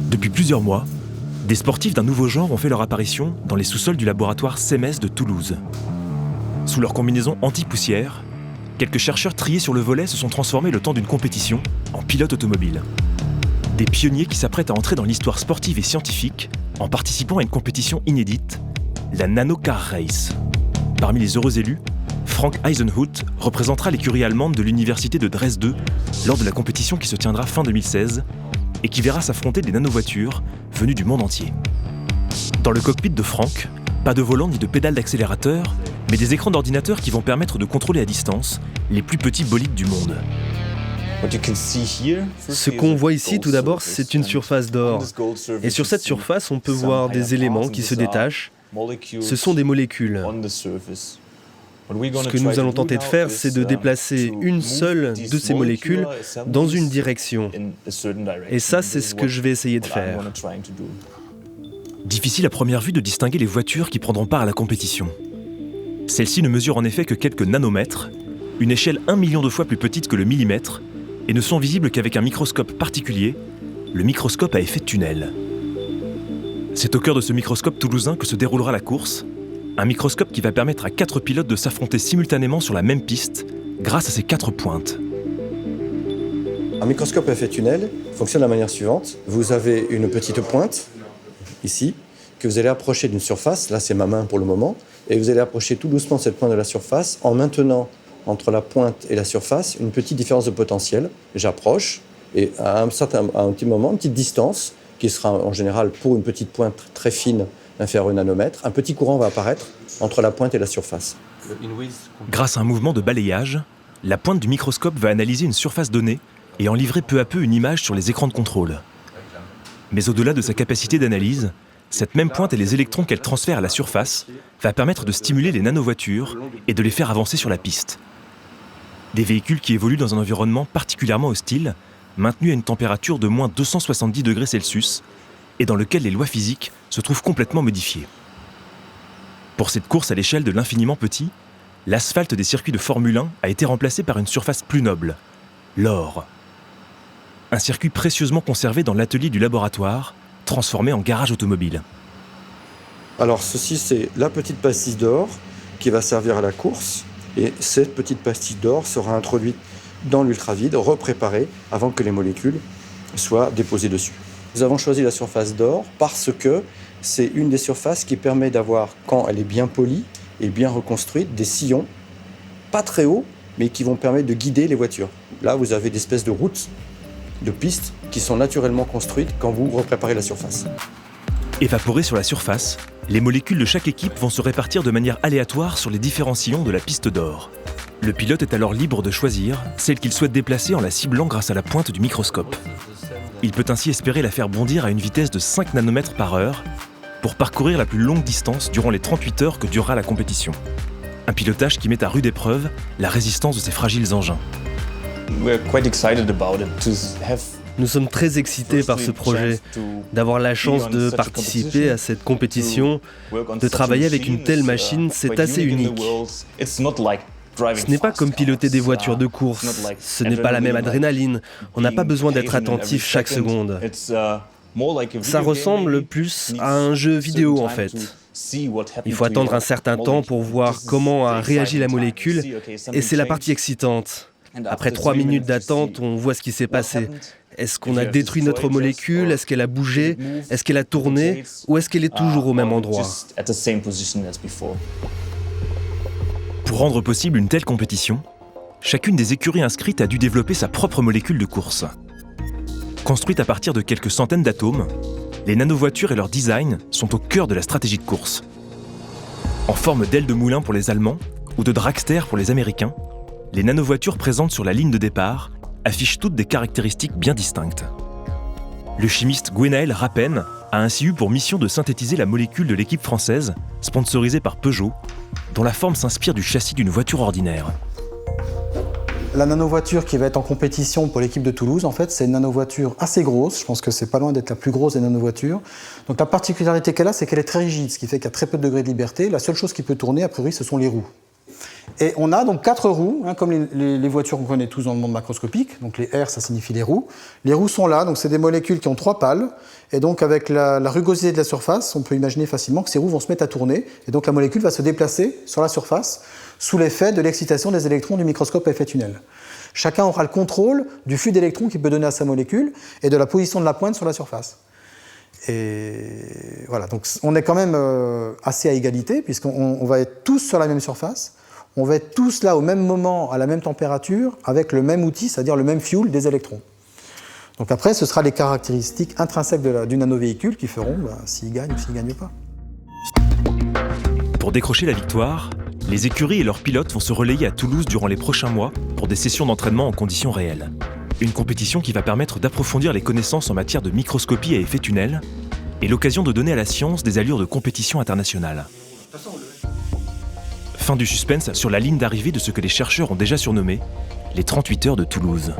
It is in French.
Depuis plusieurs mois, des sportifs d'un nouveau genre ont fait leur apparition dans les sous-sols du laboratoire CEMES de Toulouse. Sous leur combinaison anti-poussière, quelques chercheurs triés sur le volet se sont transformés le temps d'une compétition en pilotes automobiles. Des pionniers qui s'apprêtent à entrer dans l'histoire sportive et scientifique en participant à une compétition inédite, la Nano Car Race. Parmi les heureux élus, Frank Eisenhut représentera l'écurie allemande de l'université de Dresde lors de la compétition qui se tiendra fin 2016 et qui verra s'affronter des nanovoitures venues du monde entier. Dans le cockpit de Frank, pas de volant ni de pédale d'accélérateur, mais des écrans d'ordinateur qui vont permettre de contrôler à distance les plus petits bolides du monde. Ce qu'on voit ici, tout d'abord, c'est une surface d'or. Et sur cette surface, on peut voir des éléments qui se détachent. Ce sont des molécules. Ce que nous allons tenter de faire, c'est de déplacer une seule de ces molécules dans une direction. Et ça, c'est ce que je vais essayer de faire. Difficile à première vue de distinguer les voitures qui prendront part à la compétition. Celles-ci ne mesurent en effet que quelques nanomètres, une échelle 1 million de fois plus petite que le millimètre, et ne sont visibles qu'avec un microscope particulier, le microscope à effet tunnel. C'est au cœur de ce microscope toulousain que se déroulera la course, un microscope qui va permettre à 4 pilotes de s'affronter simultanément sur la même piste grâce à ses 4 pointes. Un microscope à effet tunnel fonctionne de la manière suivante. Vous avez une petite pointe, ici, que vous allez approcher d'une surface, là c'est ma main pour le moment, et vous allez approcher tout doucement cette pointe de la surface en maintenant entre la pointe et la surface une petite différence de potentiel. J'approche, et à un petit moment, une petite distance, qui sera en général pour une petite pointe très fine, inférieure à 1 nanomètre, un petit courant va apparaître entre la pointe et la surface. Grâce à un mouvement de balayage, la pointe du microscope va analyser une surface donnée et en livrer peu à peu une image sur les écrans de contrôle. Mais au-delà de sa capacité d'analyse, cette même pointe et les électrons qu'elle transfère à la surface va permettre de stimuler les nanovoitures et de les faire avancer sur la piste. Des véhicules qui évoluent dans un environnement particulièrement hostile, maintenus à une température de moins 270 degrés Celsius, et dans lequel les lois physiques se trouvent complètement modifiées. Pour cette course à l'échelle de l'infiniment petit, l'asphalte des circuits de Formule 1 a été remplacé par une surface plus noble, l'or. Un circuit précieusement conservé dans l'atelier du laboratoire, transformé en garage automobile. Alors ceci, c'est la petite pastille d'or qui va servir à la course, et cette petite pastille d'or sera introduite dans l'ultravide, repréparée avant que les molécules soient déposées dessus. Nous avons choisi la surface d'or parce que c'est une des surfaces qui permet d'avoir, quand elle est bien polie et bien reconstruite, des sillons, pas très hauts, mais qui vont permettre de guider les voitures. Là, vous avez des espèces de routes, de pistes qui sont naturellement construites quand vous repréparez la surface. Évaporées sur la surface, les molécules de chaque équipe vont se répartir de manière aléatoire sur les différents sillons de la piste d'or. Le pilote est alors libre de choisir celle qu'il souhaite déplacer en la ciblant grâce à la pointe du microscope. Il peut ainsi espérer la faire bondir à une vitesse de 5 nanomètres par heure pour parcourir la plus longue distance durant les 38 heures que durera la compétition. Un pilotage qui met à rude épreuve la résistance de ces fragiles engins. Nous sommes très excités par ce projet, d'avoir la chance de participer à cette compétition, de travailler avec une telle machine, c'est assez unique. Ce n'est pas comme piloter des voitures de course, ce n'est pas la même adrénaline, on n'a pas besoin d'être attentif chaque seconde. Ça ressemble plus à un jeu vidéo en fait. Il faut attendre un certain temps pour voir comment a réagi la molécule, et c'est la partie excitante. Après 3 minutes d'attente, on voit ce qui s'est passé. Est-ce qu'on a détruit notre molécule? Est-ce qu'elle a bougé? Est-ce qu'elle a tourné? Ou est-ce qu'elle est toujours au même endroit? Pour rendre possible une telle compétition, chacune des écuries inscrites a dû développer sa propre molécule de course. Construite à partir de quelques centaines d'atomes, les nanovoitures et leur design sont au cœur de la stratégie de course. En forme d'ailes de moulin pour les Allemands ou de dragster pour les Américains, les nanovoitures présentes sur la ligne de départ affichent toutes des caractéristiques bien distinctes. Le chimiste Gwenaël Rappen a ainsi eu pour mission de synthétiser la molécule de l'équipe française, sponsorisée par Peugeot, dont la forme s'inspire du châssis d'une voiture ordinaire. La nanovoiture qui va être en compétition pour l'équipe de Toulouse, en fait, c'est une nanovoiture assez grosse. Je pense que c'est pas loin d'être la plus grosse des nanovoitures. Donc la particularité qu'elle a, c'est qu'elle est très rigide, ce qui fait qu'il y a très peu de degrés de liberté. La seule chose qui peut tourner, a priori, ce sont les roues. Et on a donc 4 roues, comme les voitures qu'on connaît tous dans le monde macroscopique. Donc les R, ça signifie les roues. Les roues sont là, donc c'est des molécules qui ont 3 pales. Et donc avec la rugosité de la surface, on peut imaginer facilement que ces roues vont se mettre à tourner. Et donc la molécule va se déplacer sur la surface sous l'effet de l'excitation des électrons du microscope à effet tunnel. Chacun aura le contrôle du flux d'électrons qu'il peut donner à sa molécule et de la position de la pointe sur la surface. Et voilà, donc on est quand même assez à égalité, puisqu'on va être tous sur la même surface. On va être tous là au même moment, à la même température, avec le même outil, c'est-à-dire le même fuel des électrons. Donc après, ce sera les caractéristiques intrinsèques du nanovéhicule qui feront s'il gagne ou s'il ne gagne pas. Pour décrocher la victoire, les écuries et leurs pilotes vont se relayer à Toulouse durant les prochains mois pour des sessions d'entraînement en conditions réelles. Une compétition qui va permettre d'approfondir les connaissances en matière de microscopie à effet tunnel et l'occasion de donner à la science des allures de compétition internationale. Fin du suspense sur la ligne d'arrivée de ce que les chercheurs ont déjà surnommé les 38 heures de Toulouse.